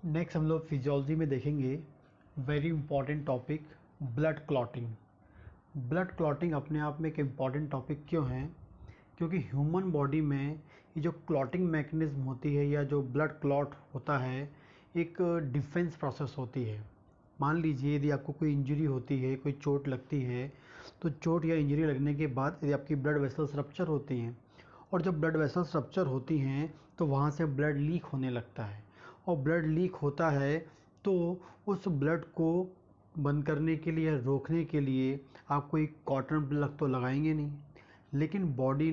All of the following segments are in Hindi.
नेक्स्ट हम लोग फिजियोलॉजी में देखेंगे very important topic blood clotting. Blood clotting अपने आप में एक इम्पॉर्टेंट टॉपिक क्यों है? क्योंकि ह्यूमन बॉडी में ये जो क्लॉटिंग मैकेनिज्म होती है या जो ब्लड क्लॉट होता है एक डिफेंस प्रोसेस होती है। मान लीजिए यदि आपको कोई इंजरी होती है, कोई चोट लगती है, तो चोट या इंजरी लगने के बाद यदि आपकी ब्लड वेसल्स रप्चर होती हैं और जब ब्लड वेसल्स रप्चर होती हैं तो वहाँ से ब्लड लीक होने लगता है और ब्लड लीक होता है तो उस ब्लड को बंद करने के लिए, रोकने के लिए आप कोई कॉटन प्लग तो लगाएंगे नहीं। लेकिन बॉडी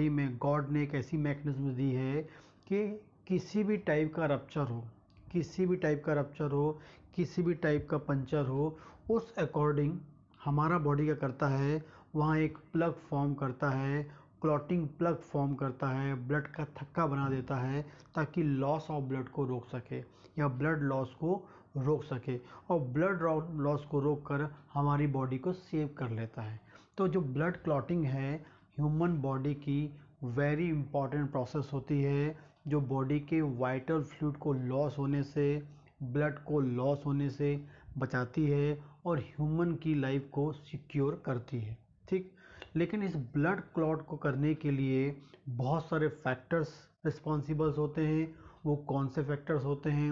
में गॉड ने एक ऐसी मैकेनिज्म दी है कि किसी भी टाइप का रप्चर हो, किसी भी टाइप का रप्चर हो, किसी भी टाइप का पंचर हो, उस अकॉर्डिंग हमारा बॉडी क्या करता है, वहाँ एक प्लग फॉर्म करता है, क्लॉटिंग प्लग फॉर्म करता है, ब्लड का थक्का बना देता है ताकि लॉस ऑफ ब्लड को रोक सके या ब्लड लॉस को रोक सके और ब्लड लॉस को रोक कर हमारी बॉडी को सेव कर लेता है। तो जो ब्लड क्लॉटिंग है ह्यूमन बॉडी की वेरी इंपॉर्टेंट प्रोसेस होती है जो बॉडी के वाइटल फ्लूइड को लॉस होने से, ब्लड को लॉस होने से बचाती है और ह्यूमन की लाइफ को सिक्योर करती है। ठीक, लेकिन इस ब्लड क्लॉट को करने के लिए बहुत सारे फैक्टर्स रिस्पॉन्सिबल्स होते हैं। वो कौन से फैक्टर्स होते हैं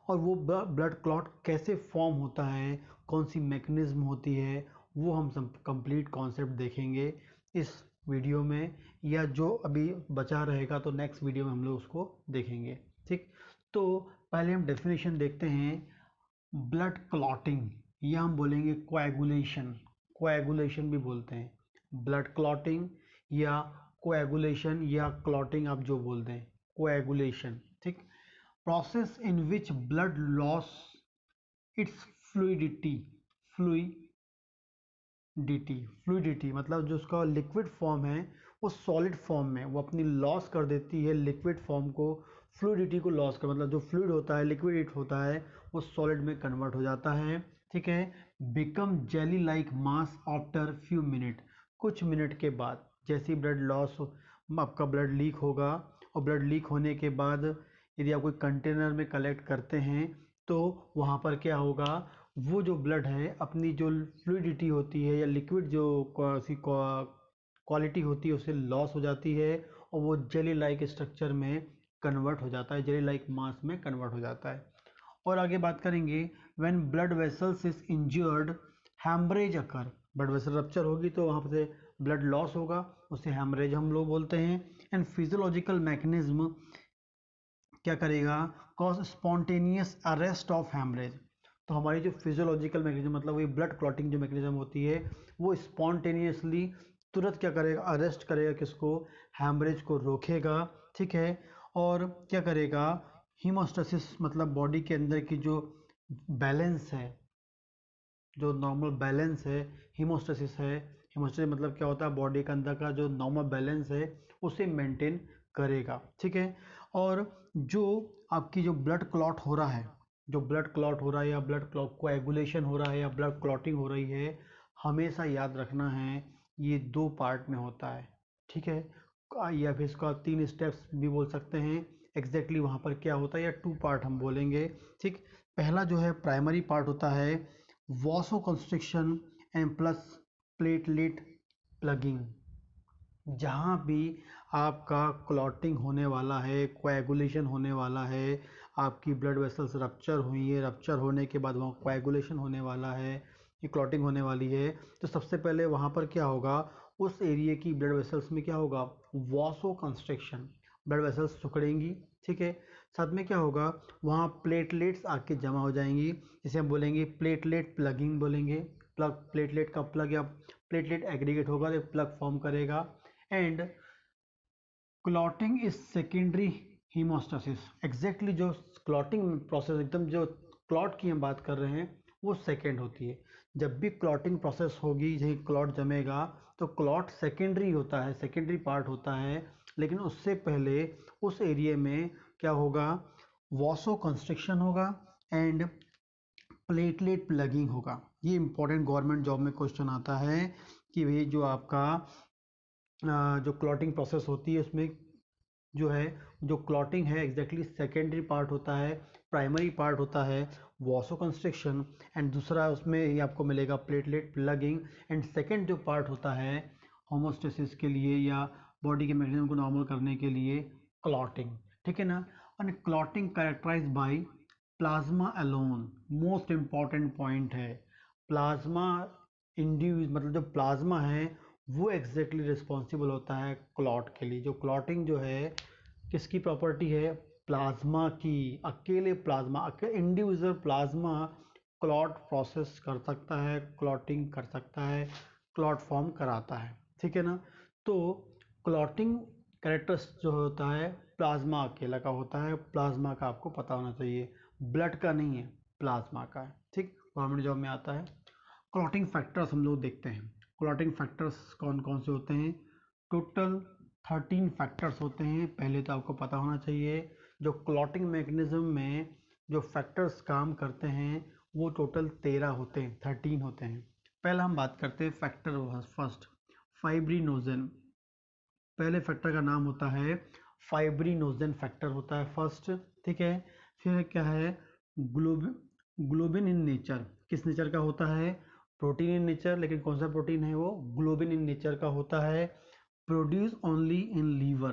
और वो ब्लड क्लॉट कैसे फॉर्म होता है, कौन सी मैकेनिज्म होती है, वो हम सब कंप्लीट कॉन्सेप्ट देखेंगे इस वीडियो में, या जो अभी बचा रहेगा तो नेक्स्ट वीडियो में हम लोग उसको देखेंगे। ठीक, तो पहले हम डेफिनेशन देखते हैं ब्लड क्लॉटिंग, या हम बोलेंगे कोएगुलेशन, कोएगुलेशन भी बोलते हैं। ब्लड क्लॉटिंग या कोएगुलेशन या क्लॉटिंग आप जो बोलते हैं, कोएगुलेशन। ठीक, process in which blood loss its fluidity, fluidity मतलब जो उसका लिक्विड फॉर्म है वो सॉलिड फॉर्म में वो अपनी लॉस कर देती है, लिक्विड फॉर्म को, फ्लूइडिटी को लॉस कर, मतलब जो फ्लूइड होता है, लिक्विड होता है, वो सॉलिड में कन्वर्ट हो जाता है। ठीक है, become jelly like mass after few minute, कुछ मिनट के बाद जैसे ब्लड लॉस, आपका ब्लड लीक होगा और ब्लड लीक होने के बाद यदि आप कोई कंटेनर में कलेक्ट करते हैं तो वहाँ पर क्या होगा, वो जो ब्लड है अपनी जो फ्लूइडिटी होती है या लिक्विड जो क्वालिटी होती है उससे लॉस हो जाती है और वो जेली लाइक स्ट्रक्चर में कन्वर्ट हो जाता है, जेली लाइक मास में कन्वर्ट हो जाता है। और आगे बात करेंगे when blood vessels is injured haemorrhage occur, blood vessel rupture होगी तो वहाँ से ब्लड लॉस होगा, उसे हैमरेज हम लोग बोलते हैं। एंड फिजियोलॉजिकल मैकेनिज्म क्या करेगा, cause spontaneous arrest of haemorrhage, तो हमारी जो फिजियोलॉजिकल मैकेनिज्म मतलब वही ब्लड क्लॉटिंग जो मैकेनिज्म होती है वो स्पॉन्टेनियसली तुरंत क्या करेगा, अरेस्ट करेगा किसको, हैमरेज को रोकेगा। ठीक है, और क्या करेगा, हीमोस्टेसिस मतलब बॉडी के अंदर की जो बैलेंस है, जो नॉर्मल बैलेंस है, हीमोस्टेसिस है, हीमोस्टेसिस मतलब क्या होता है, बॉडी के अंदर का जो नॉर्मल बैलेंस है उसे मेंटेन करेगा। ठीक है, और जो आपकी जो ब्लड क्लॉट हो रहा है, जो ब्लड क्लॉट हो रहा है या ब्लड क्लॉट कोएगुलेशन हो रहा है या ब्लड क्लॉटिंग हो रही है, हमेशा याद रखना है ये दो पार्ट में होता है। ठीक है, या फिर इसका 3 स्टेप्स भी बोल सकते हैं। एग्जैक्टली वहाँ पर क्या होता है या 2 पार्ट हम बोलेंगे। ठीक, पहला जो है प्राइमरी पार्ट होता है वासोकंस्ट्रिक्शन एंड प्लस प्लेटलेट प्लगिंग, जहाँ भी आपका क्लॉटिंग होने वाला है, कोएगुलेशन होने वाला है, आपकी ब्लड वेसल्स रप्चर हुई है, रप्चर होने के बाद वहाँ कोएगुलेशन होने वाला है, ये क्लॉटिंग होने वाली है, तो सबसे पहले वहाँ पर क्या होगा, उस एरिया की ब्लड वेसल्स में क्या होगा, वासो कंस्ट्रिक्शन, ब्लड वेसल्स सिकुड़ेंगी। ठीक है, साथ में क्या होगा, वहाँ प्लेटलेट्स आके जमा हो जाएंगी, जिसे हम बोलेंगे प्लेटलेट प्लगिंग बोलेंगे। प्लग, प्लेटलेट का प्लग या प्लेटलेट एग्रीगेट होगा तो प्लग फॉर्म करेगा। And clotting is secondary haemostasis, exactly जो क्लॉटिंग प्रोसेस एकदम जो क्लॉट की हम बात कर रहे हैं वो सेकेंड होती है। जब भी क्लॉटिंग प्रोसेस होगी, यही क्लॉट जमेगा तो क्लॉट सेकेंडरी होता है, सेकेंडरी पार्ट होता है, लेकिन उससे पहले उस एरिया में क्या होगा, वासो कंस्ट्रिक्शन होगा एंड प्लेटलेट प्लगिंग होगा। ये इंपॉर्टेंट गवर्नमेंट जॉब में क्वेश्चन आता है कि भाई जो आपका जो क्लॉटिंग प्रोसेस होती है उसमें जो है, जो क्लॉटिंग है एग्जैक्टली सेकेंडरी पार्ट होता है, प्राइमरी पार्ट होता है वासोकंस्ट्रिक्शन, एंड दूसरा उसमें ये आपको मिलेगा प्लेटलेट प्लगिंग, एंड सेकेंड जो पार्ट होता है होमोस्टेसिस के लिए या बॉडी के मैकेनिज्म को नॉर्मल करने के लिए क्लॉटिंग, ठीक है ना। And clotting characterise by plasma alone, most important point है, प्लाज्मा इंड्यूस मतलब जो प्लाज्मा है वो एग्जैक्टली रिस्पॉन्सिबल होता है क्लॉट के लिए। जो क्लॉटिंग जो है किसकी प्रॉपर्टी है, प्लाज्मा की, अकेले plasma, individual plasma clot process कर सकता है, क्लॉटिंग कर सकता है, क्लॉट फॉर्म कराता है, ठीक है ना। तो क्लॉटिंग कैरेक्टर्स जो होता है प्लाज्मा अकेला का होता है, प्लाज्मा का आपको पता होना चाहिए, ब्लड का नहीं है, प्लाज्मा का है, ठीक, गवर्नमेंट जॉब में आता है। क्लॉटिंग फैक्टर्स हम लोग देखते हैं, क्लॉटिंग फैक्टर्स कौन कौन से होते हैं, टोटल 13 फैक्टर्स होते हैं, पहले तो आपको पता होना चाहिए। जो क्लॉटिंग मैकेनिज्म में जो फैक्टर्स काम करते हैं वो टोटल 13 होते हैं, 13 होते हैं। पहला हम बात करते हैं फैक्टर फर्स्ट, फाइब्रिनोजन। पहले फैक्टर का नाम होता है फाइब्रिनोजन फैक्टर होता है फर्स्ट, ठीक है। फिर क्या है, ग्लोबिन इन नेचर, किस नेचर का होता है, प्रोटीन इन नेचर, लेकिन कौन सा प्रोटीन है वो, ग्लोबिन इन नेचर का होता है। प्रोड्यूस ओनली इन लीवर,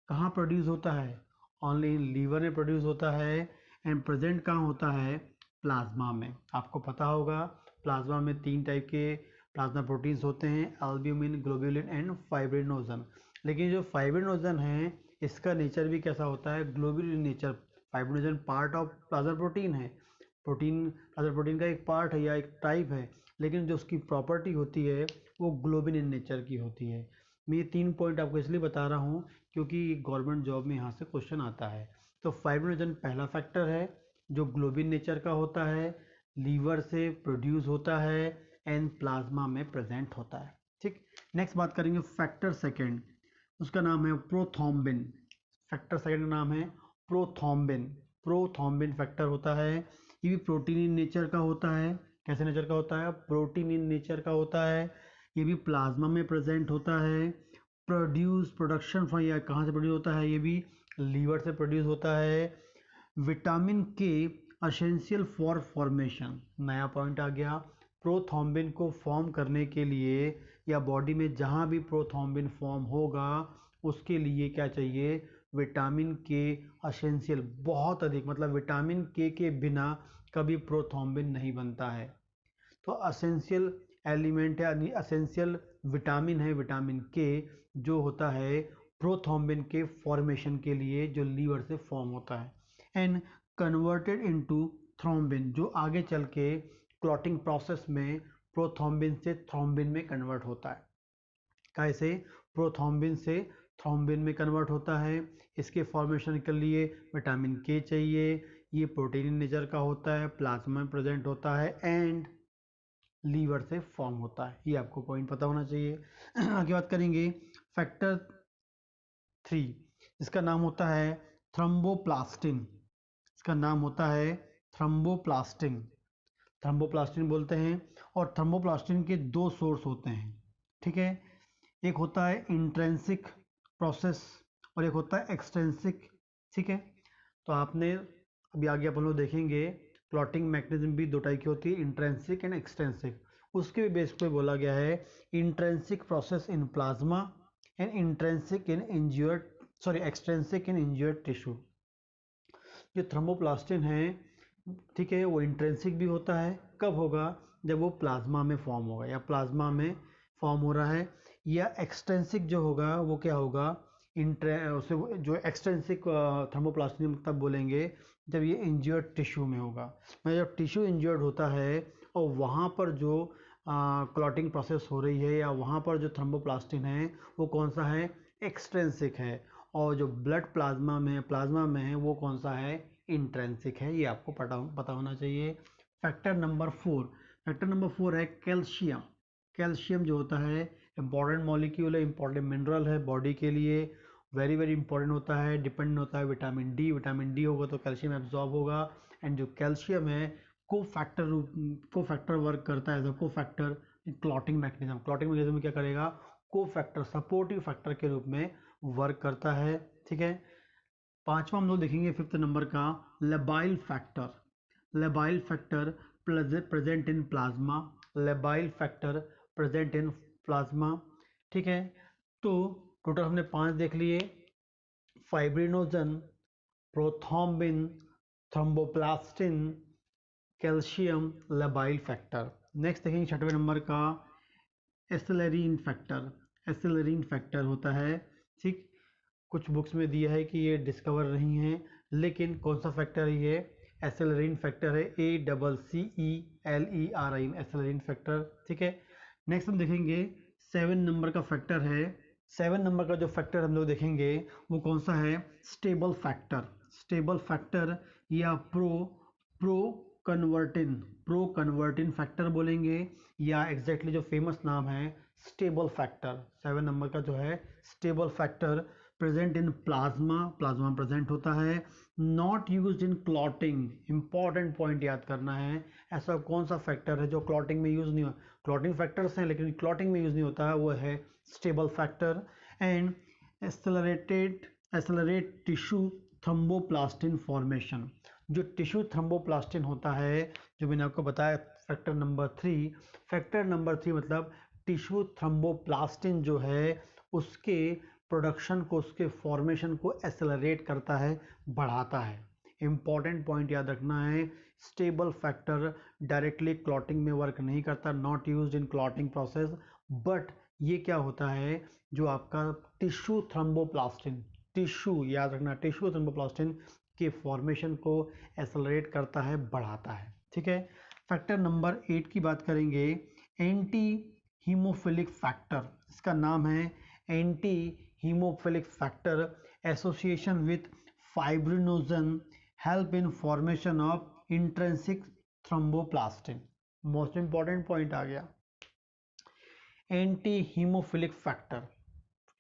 कहाँ प्रोड्यूस होता है, ओनली इन लीवर में प्रोड्यूस होता है। एंड प्रेजेंट कहाँ होता है, प्लाज्मा में। आपको पता होगा प्लाज्मा में 3 टाइप के प्लाज्मा प्रोटीन्स होते हैं, एल्ब्यूमिन, ग्लोब्यूलिन एंड फाइब्रिनोजन। लेकिन जो फाइब्रिनोजन है इसका नेचर भी कैसा होता है, globulin nature. Fibrinogen part of plasma protein है, प्लाज्मा प्रोटीन का एक पार्ट है या एक टाइप है, लेकिन जो उसकी प्रॉपर्टी होती है वो ग्लोबिन इन नेचर की होती है। मैं ये 3 पॉइंट आपको इसलिए बता रहा हूँ क्योंकि गवर्नमेंट जॉब में यहाँ से क्वेश्चन आता है। तो फाइब्रिनोजन पहला फैक्टर है जो ग्लोबिन नेचर का होता है, लीवर से प्रोड्यूस होता है एंड प्लाज्मा में प्रेजेंट होता है, ठीक। नेक्स्ट बात करेंगे फैक्टर सेकेंड, उसका नाम है प्रोथॉम्बिन। फैक्टर सेकेंड का नाम है प्रोथॉम्बिन। प्रोथॉम्बिन फैक्टर होता है, ये भी प्रोटीन इन नेचर का होता है। कैसे नेचर का होता है, प्रोटीन इन नेचर का होता है, ये भी प्लाज्मा में प्रेजेंट होता है। प्रोडक्शन फ्रॉम, या कहाँ से प्रोड्यूस होता है, ये भी लीवर से प्रोड्यूस होता है। विटामिन के असेंशियल फॉर फॉर्मेशन, नया पॉइंट आ गया, प्रोथॉम्बिन को फॉर्म करने के लिए या बॉडी में जहाँ भी प्रोथॉम्बिन फॉर्म होगा उसके लिए क्या चाहिए, विटामिन के असेंशियल, बहुत अधिक, मतलब विटामिन के बिना कभी प्रोथॉम्बिन नहीं बनता है। तो असेंशियल एलिमेंट है, असेंशियल विटामिन है, विटामिन के, जो होता है प्रोथॉम्बिन के फॉर्मेशन के लिए, जो लीवर से फॉर्म होता है एंड कन्वर्टेड इनटू थ्रोम्बिन, जो आगे चल के क्लॉटिंग प्रोसेस में प्रोथॉम्बिन से थ्रोम्बिन में कन्वर्ट होता है। कैसे, प्रोथॉम्बिन से थ्रोम्बिन में कन्वर्ट होता है। इसके फॉर्मेशन के लिए विटामिन के चाहिए, ये प्रोटीन नेचर का होता है, प्लाज्मा में प्रेजेंट होता है एंड लीवर से फॉर्म होता है। ये आपको पॉइंट पता होना चाहिए। आगे बात करेंगे फैक्टर 3, इसका नाम होता है थ्रोम्बोप्लास्टिन। इसका नाम होता है थ्रोम्बोप्लास्टिन, थ्रोम्बोप्लास्टिन बोलते हैं। और थ्रोम्बोप्लास्टिन के 2 सोर्स होते हैं, ठीक है। एक होता है इंट्रेंसिक प्रोसेस और एक होता है एक्सट्रेंसिक, ठीक है। तो आपने अभी आगे अपन लोग देखेंगे क्लॉटिंग मैकेनिज्म भी 2 टाइप की होती है, इंट्रेंसिक एंड एक्सट्रेंसिक। उसके बेस पे बोला गया है intrinsic process in plasma and intrinsic in इंज्यूर्ड, sorry extrinsic in इंज्यूर्ड tissue. जो थ्रोम्बोप्लास्टिन है, ठीक है, वो इंट्रेंसिक भी होता है, कब होगा, जब वो प्लाज्मा में फॉर्म होगा या प्लाज्मा में फॉर्म हो रहा है। या एक्सट्रेंसिक जो होगा वो क्या होगा, उसे जो एक्सट्रेंसिक थर्मोप्लास्टिक तब बोलेंगे जब ये इंजर्ड टिश्यू में होगा। मतलब जब टिश्यू इंजर्ड होता है और वहाँ पर जो क्लॉटिंग प्रोसेस हो रही है या वहाँ पर जो थर्मोप्लास्टिन है वो कौन सा है, एक्सट्रेंसिक है। और जो ब्लड प्लाज्मा में है वो कौन सा है, इंट्रेंसिक है। ये आपको पता होना चाहिए। फैक्टर नंबर 4, फैक्टर नंबर 4 है कैल्शियम। कैल्शियम जो होता है इंपॉर्टेंट मॉलिक्यूल है, इंपॉर्टेंट मिनरल है बॉडी के लिए, वेरी वेरी इंपॉर्टेंट होता है, डिपेंडेंट होता है विटामिन डी। विटामिन डी होगा तो कैल्शियम एब्जॉर्ब होगा। एंड जो कैल्शियम है को फैक्टर वर्क करता है एज अ को factor clotting mechanism. Clotting mechanism में क्या करेगा, को फैक्टर, सपोर्टिव फैक्टर के रूप में वर्क करता है, ठीक है। पांचवा हम लोग देखेंगे 5th नंबर का labile factor. Labile factor present in plasma. Labile factor present in plasma, ठीक है। तो टोटल हमने 5 देख लिए, fibrinogen, prothrombin, thromboplastin, calcium, labile factor. Next देखेंगे 6वें नंबर का एसिलरीन फैक्टर। एसिलरीन फैक्टर होता है, ठीक, कुछ बुक्स में दिया है कि ये डिस्कवर नहीं है, लेकिन कौन सा फैक्टर है ये? एसिलरीन फैक्टर है, ACCELERIN, एसिलरीन फैक्टर, ठीक है। नेक्स्ट हम देखेंगे 7 नंबर का फैक्टर है। 7 नंबर का जो फैक्टर हम लोग देखेंगे वो कौन सा है? Stable factor. स्टेबल फैक्टर या प्रो कन्वर्टिन फैक्टर बोलेंगे, या एग्जैक्टली जो फेमस नाम है स्टेबल फैक्टर। 7 नंबर का जो है stable factor present in plasma, plasma present होता है। Not used in clotting, important point याद करना है, ऐसा कौन सा फैक्टर है जो क्लॉटिंग में यूज नहीं हो? क्लॉटिंग फैक्टर्स हैं लेकिन क्लॉटिंग में यूज नहीं होता है, वो है stable factor. And accelerate tissue thromboplastin formation. जो टिश्यू थ्रोम्बोप्लास्टिन होता है, जो मैंने आपको बताया फैक्टर नंबर 3, फैक्टर नंबर 3 मतलब टिश्यू थ्रोम्बोप्लास्टिन जो है उसके प्रोडक्शन को, उसके फॉर्मेशन को एक्सेलरेट करता है, बढ़ाता है। इंपॉर्टेंट पॉइंट याद रखना है, स्टेबल फैक्टर डायरेक्टली क्लॉटिंग में वर्क नहीं करता, not used in clotting process, but ये क्या होता है, जो आपका टिश्यू थ्रोम्बोप्लास्टिन, टिश्यू याद रखना, टिश्यू थ्रोम्बोप्लास्टिन के फॉर्मेशन को एक्सेलरेट करता है, बढ़ाता है, ठीक है। फैक्टर नंबर 8 की बात करेंगे, एंटी हीमोफिलिक फैक्टर। इसका नाम है anti haemophilic factor, association with fibrinogen, help in formation of intrinsic thromboplastin. Most important point आ गया, एंटी हीमोफिलिक फैक्टर।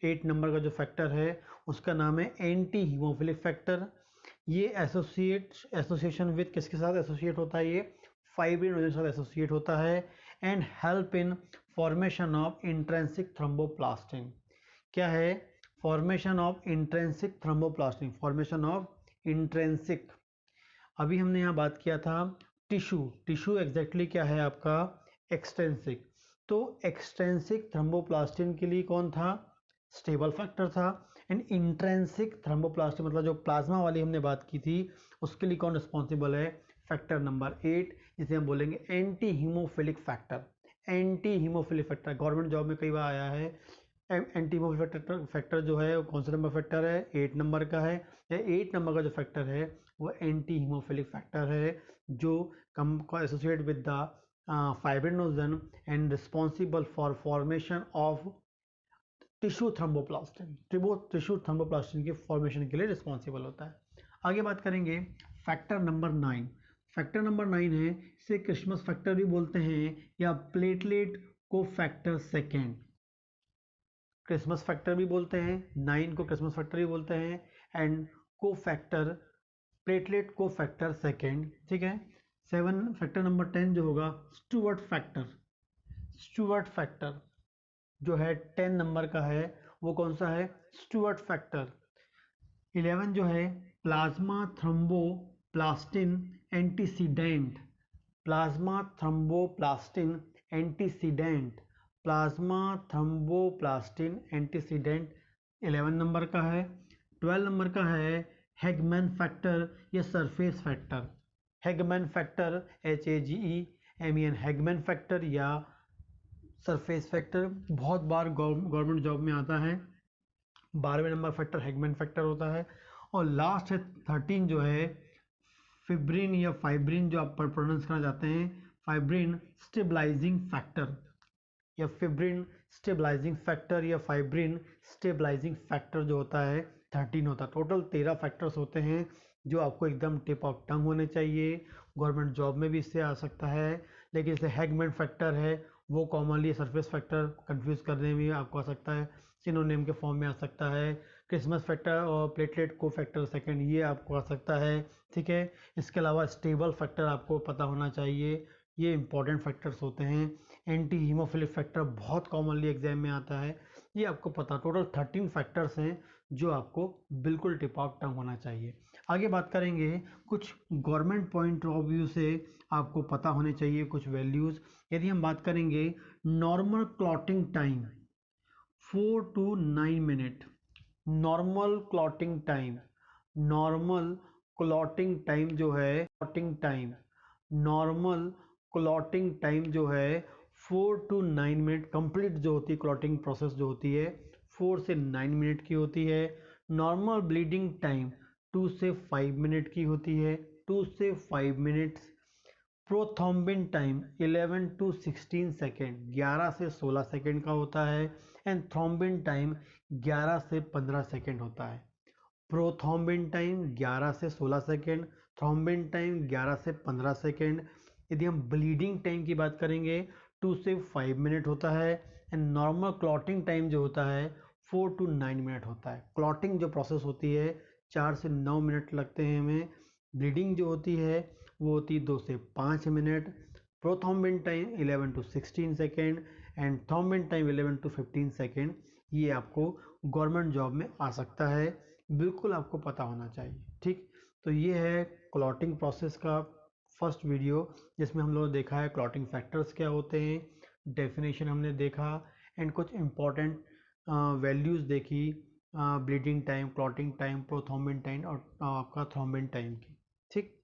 8 नंबर का जो फैक्टर है उसका नाम है एंटी हीमोफिलिक फैक्टर। ये एसोसिएशन विथ किसके साथ एसोसिएट होता है? ये फाइब्रिनोजन के साथ एसोसिएट होता है। And help in formation of intrinsic thromboplastin. क्या है? Formation of intrinsic thromboplastin, formation of intrinsic. अभी हमने यहाँ बात किया था टिश्यू, टिश्यू एग्जैक्टली क्या है आपका? एक्सटेंसिक। तो एक्सटेंसिक थ्रोम्बोप्लास्टिन के लिए कौन था? स्टेबल फैक्टर था। एंड इंट्रिंसिक थ्रोम्बोप्लास्टिन मतलब जो प्लाज्मा वाली हमने बात की थी उसके लिए कौन रिस्पॉन्सिबल है? फैक्टर नंबर 8, जिसे हम बोलेंगे anti haemophilic factor. Anti haemophilic factor government job में कई बार आया है। एंटी हीमोफिलिक फैक्टर जो है वो कौन सा नंबर फैक्टर है? 8 नंबर का है। या 8 नंबर का जो फैक्टर है वो एंटी हीमोफिलिक फैक्टर है, जो कम को associate with the fibrinogen and responsible for formation of tissue thromboplastin. Tissue thromboplastin के फॉर्मेशन के लिए रिस्पॉन्सिबल होता है। आगे बात करेंगे फैक्टर नंबर 9। फैक्टर नंबर 9 है, इसे क्रिसमस फैक्टर भी बोलते हैं या प्लेटलेट को फैक्टर सेकेंड। क्रिसमस फैक्टर भी बोलते हैं, 9 को क्रिसमस फैक्टर भी बोलते हैं, एंड को फैक्टर, प्लेटलेट को फैक्टर सेकेंड, ठीक है। 7 फैक्टर नंबर 10 जो होगा स्टुअर्ट फैक्टर। स्टुअर्ट फैक्टर जो है 10 नंबर का है, वो कौन सा है? Stuart factor. 11 जो है plasma thromboplastin antecedent. Plasma thromboplastin antecedent, plasma thromboplastin antecedent 11 number का है। 12 नंबर का है हैगमैन फैक्टर या surface factor. Hageman factor HAGEMAN, Hageman factor या सरफेस फैक्टर बहुत बार गवर्नमेंट जॉब में आता है। 12वें नंबर फैक्टर हैगमैन फैक्टर होता है। और लास्ट है 13 जो है फिब्रिन या फाइब्रिन, जो आप प्रोनाउंस करना चाहते हैं, फाइब्रिन स्टेबलाइजिंग फैक्टर या फिब्रिन स्टेबलाइजिंग फैक्टर या फाइब्रिन स्टेबलाइजिंग फैक्टर जो होता है 13 होता है। टोटल 13 फैक्टर्स होते हैं जो आपको एकदम टिप ऑफ टंग होने चाहिए। गवर्नमेंट जॉब में भी इससे आ सकता है, लेकिन जैसे हैगमैन फैक्टर है वो कॉमनली सरफेस फैक्टर कंफ्यूज करने में आपको आ सकता है, सिनोनिम के फॉर्म में आ सकता है। क्रिसमस फैक्टर और प्लेटलेट को फैक्टर सेकेंड ये आपको आ सकता है, ठीक है। इसके अलावा स्टेबल फैक्टर आपको पता होना चाहिए, ये इंपॉर्टेंट फैक्टर्स होते हैं। एंटी हीमोफिलिक फैक्टर बहुत कॉमनली एग्जाम में आता है, ये आपको पता। टोटल 13 फैक्टर्स हैं जो आपको बिल्कुल टिप ऑफ टंग होना चाहिए। आगे बात करेंगे कुछ गवर्नमेंट पॉइंट ऑफ व्यू से आपको पता होने चाहिए कुछ वैल्यूज़। यदि हम बात करेंगे normal clotting time 4 to 9 minute, normal clotting time, normal clotting time जो है clotting time, normal clotting time जो है 4 to 9 मिनट कंप्लीट जो होती है क्लॉटिंग प्रोसेस जो होती है 4 से 9 मिनट की होती है। नॉर्मल ब्लीडिंग टाइम 2 से 5 मिनट की होती है, 2 से 5 minutes. Prothrombin time 11 to 16 second, 11 से 16 सेकेंड का होता है। एंड थ्रोम्बिन टाइम 11 से 15 सेकेंड होता है। प्रोथ्रोम्बिन टाइम 11 से 16 सेकेंड, थ्रोम्बिन टाइम 11 से 15 सेकेंड। यदि हम ब्लीडिंग टाइम की बात करेंगे 2 से 5 मिनट होता है। एंड नॉर्मल क्लॉटिंग टाइम जो होता है 4 to 9 मिनट होता है। क्लॉटिंग जो प्रोसेस होती है 4 से 9 मिनट लगते हैं हमें। ब्लीडिंग जो होती है वो होती है 2 से 5 minute. Prothrombin time 11 to 16 second and thrombin time 11 to 15 second. ये आपको गवर्नमेंट जॉब में आ सकता है, बिल्कुल आपको पता होना चाहिए। ठीक, तो ये है क्लॉटिंग प्रोसेस का फर्स्ट वीडियो जिसमें हम लोगों ने देखा है क्लॉटिंग फैक्टर्स क्या होते हैं, डेफिनेशन हमने देखा एंड कुछ इम्पॉर्टेंट वैल्यूज़ देखी bleeding time, clotting time, prothrombin time और आपका थ्रोम्बिन टाइम की। ठीक।